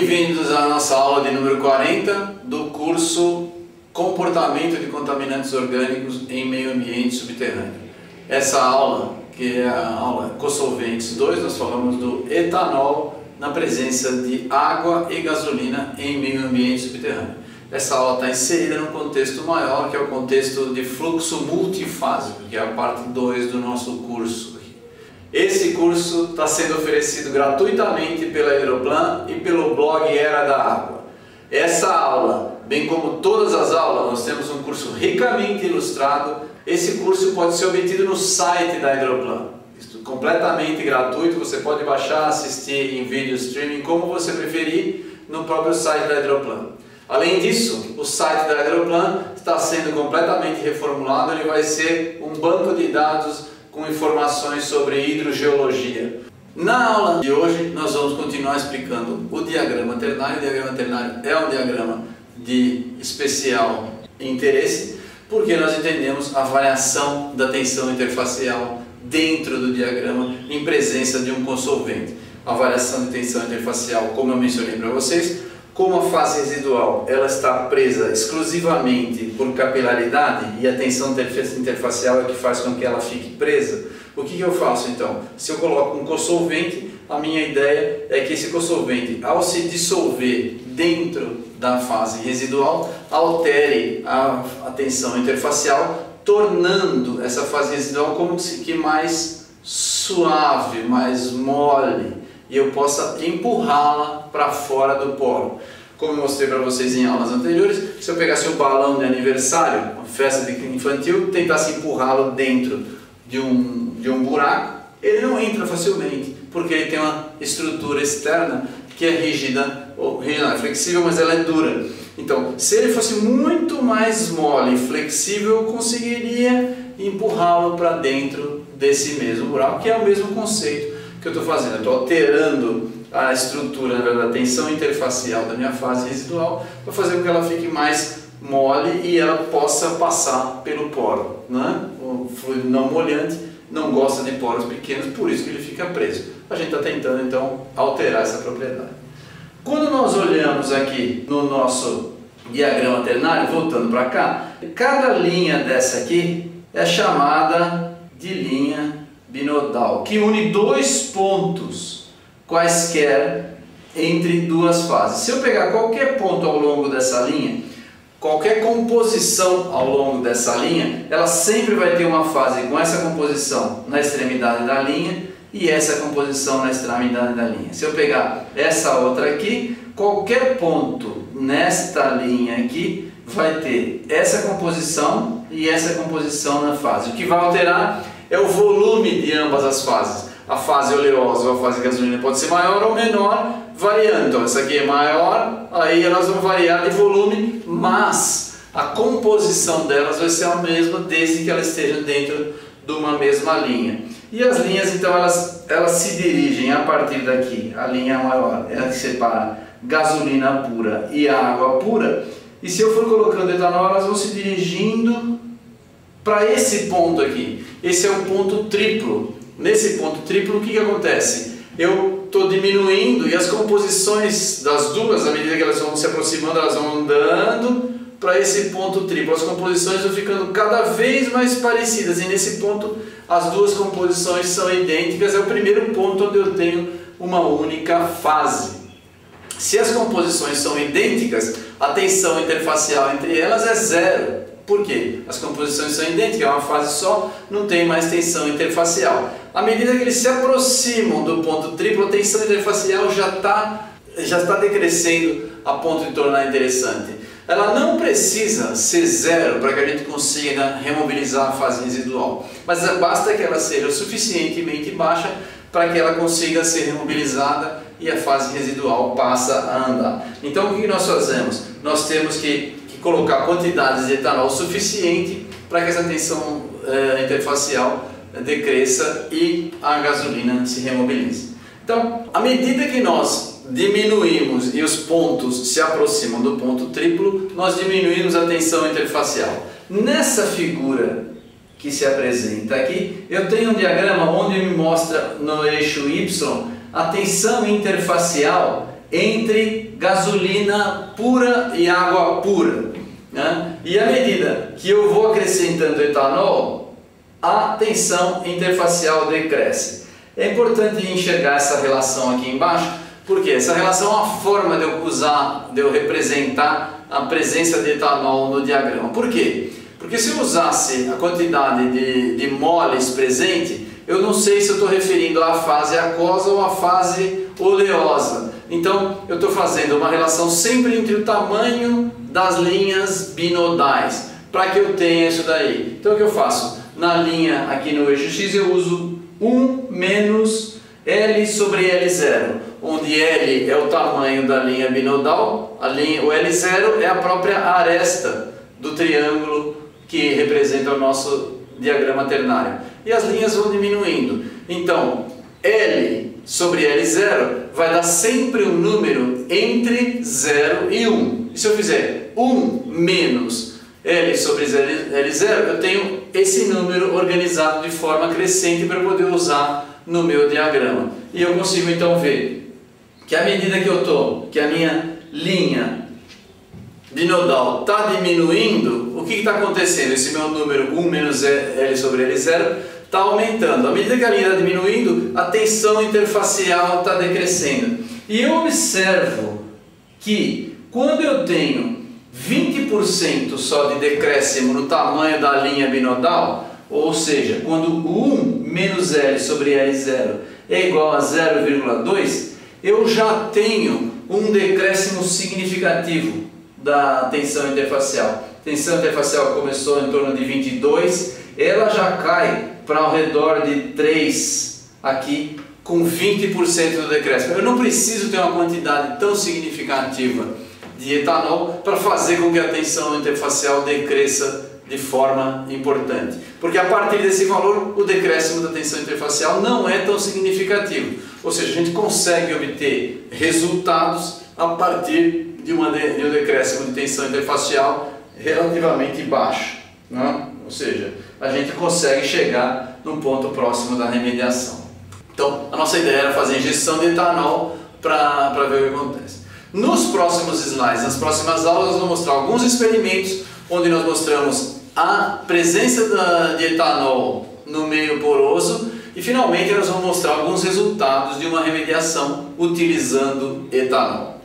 Bem-vindos à nossa aula de número 40 do curso Comportamento de Contaminantes Orgânicos em Meio Ambiente Subterrâneo. Essa aula, que é a aula Cosolventes 2, nós falamos do etanol na presença de água e gasolina em meio ambiente subterrâneo. Essa aula está inserida num contexto maior, que é o contexto de fluxo multifásico, que é a parte 2 do nosso curso. Esse curso está sendo oferecido gratuitamente pela Aeroplan e pelo blog Era da Água. Essa aula, bem como todas as aulas, nós temos um curso ricamente ilustrado. Esse curso pode ser obtido no site da Aeroplan. Completamente gratuito, você pode baixar, assistir em vídeo streaming, como você preferir, no próprio site da Aeroplan. Além disso, o site da Aeroplan está sendo completamente reformulado, ele vai ser um banco de dados com informações sobre hidrogeologia. Na aula de hoje, nós vamos continuar explicando o diagrama ternário. O diagrama ternário é um diagrama de especial interesse, porque nós entendemos a variação da tensão interfacial dentro do diagrama em presença de um consolvente. A variação de tensão interfacial, como eu mencionei para vocês, como a fase residual ela está presa exclusivamente por capilaridade e a tensão interfacial é que faz com que ela fique presa, o que eu faço então? Se eu coloco um consolvente, a minha ideia é que esse consolvente, ao se dissolver dentro da fase residual, altere a tensão interfacial, tornando essa fase residual como que mais suave, mais mole, e eu possa empurrá-la para fora do poro. Como eu mostrei para vocês em aulas anteriores, se eu pegasse um balão de aniversário, uma festa infantil, tentasse empurrá-lo dentro de um buraco, ele não entra facilmente, porque ele tem uma estrutura externa que é rígida, ou rígida, é flexível, mas ela é dura. Então, se ele fosse muito mais mole e flexível, eu conseguiria empurrá-lo para dentro desse mesmo buraco, que é o mesmo conceito que eu estou fazendo. Eu estou alterando a estrutura da tensão interfacial da minha fase residual para fazer com que ela fique mais mole e ela possa passar pelo poro, né? O fluido não molhante não gosta de poros pequenos, por isso que ele fica preso. A gente está tentando então alterar essa propriedade. Quando nós olhamos aqui no nosso diagrama ternário, voltando para cá, cada linha dessa aqui é chamada de linha binodal, que une dois pontos quaisquer entre duas fases. Se eu pegar qualquer ponto ao longo dessa linha, qualquer composição ao longo dessa linha, ela sempre vai ter uma fase com essa composição na extremidade da linha e essa composição na extremidade da linha. Se eu pegar essa outra aqui, qualquer ponto nesta linha aqui vai ter essa composição e essa composição na fase. O que vai alterar é o volume de ambas as fases. A fase oleosa ou a fase gasolina pode ser maior ou menor, variando. Então essa aqui é maior, aí elas vão variar de volume, mas a composição delas vai ser a mesma desde que elas estejam dentro de uma mesma linha. E as linhas então elas se dirigem a partir daqui, a linha maior, ela que separa gasolina pura e água pura, e se eu for colocando etanol, elas vão se dirigindo para esse ponto aqui. Esse é o ponto triplo. Nesse ponto triplo, o que acontece? Eu estou diminuindo e as composições das duas, à medida que elas vão se aproximando, elas vão andando para esse ponto triplo. As composições vão ficando cada vez mais parecidas e nesse ponto as duas composições são idênticas. É o primeiro ponto onde eu tenho uma única fase. Se as composições são idênticas, a tensão interfacial entre elas é zero. Por quê? As composições são idênticas, é uma fase só, não tem mais tensão interfacial. À medida que eles se aproximam do ponto triplo, a tensão interfacial já está decrescendo a ponto de tornar interessante. Ela não precisa ser zero para que a gente consiga remobilizar a fase residual, mas basta que ela seja suficientemente baixa para que ela consiga ser remobilizada e a fase residual passa a andar. Então o que nós fazemos? Nós temos que colocar quantidades de etanol suficiente para que essa tensão interfacial decresça e a gasolina se remobilize. Então, à medida que nós diminuímos e os pontos se aproximam do ponto triplo, nós diminuímos a tensão interfacial. Nessa figura que se apresenta aqui, eu tenho um diagrama onde me mostra no eixo Y a tensão interfacial entre gasolina pura e água pura, né? E à medida que eu vou acrescentando etanol, a tensão interfacial decresce. É importante enxergar essa relação aqui embaixo, porque essa relação é uma forma de eu representar a presença de etanol no diagrama. Por quê? Porque se eu usasse a quantidade de moles presente, eu não sei se eu estou referindo à fase aquosa ou à fase oleosa. Então eu estou fazendo uma relação sempre entre o tamanho das linhas binodais, para que eu tenha isso daí. Então o que eu faço? Na linha aqui no eixo X eu uso 1 menos L sobre L0, onde L é o tamanho da linha binodal, o L0 é a própria aresta do triângulo que representa o nosso diagrama ternário. E as linhas vão diminuindo. Então, L sobre L0 vai dar sempre um número entre 0 e 1. E se eu fizer 1 menos L sobre L0, eu tenho esse número organizado de forma crescente para poder usar no meu diagrama. E eu consigo então ver que à medida que a minha linha binodal está diminuindo, o que está acontecendo? Esse meu número 1 menos L sobre L0 está aumentando. À medida que a linha está diminuindo, a tensão interfacial está decrescendo. E eu observo que quando eu tenho 20% só de decréscimo no tamanho da linha binodal, ou seja, quando 1 menos L sobre L0 é igual a 0,2, eu já tenho um decréscimo significativo da tensão interfacial. A tensão interfacial começou em torno de 22, ela já cai para ao redor de 3 aqui, com 20% do decréscimo. Eu não preciso ter uma quantidade tão significativa de etanol para fazer com que a tensão interfacial decresça de forma importante, porque a partir desse valor o decréscimo da tensão interfacial não é tão significativo, ou seja, a gente consegue obter resultados a partir de um decréscimo de tensão interfacial relativamente baixo, né? Ou seja, a gente consegue chegar num ponto próximo da remediação. Então a nossa ideia era fazer injeção de etanol para ver o que acontece. Nos próximos slides, nas próximas aulas, nós vamos mostrar alguns experimentos onde nós mostramos a presença de etanol no meio poroso e finalmente nós vamos mostrar alguns resultados de uma remediação utilizando etanol.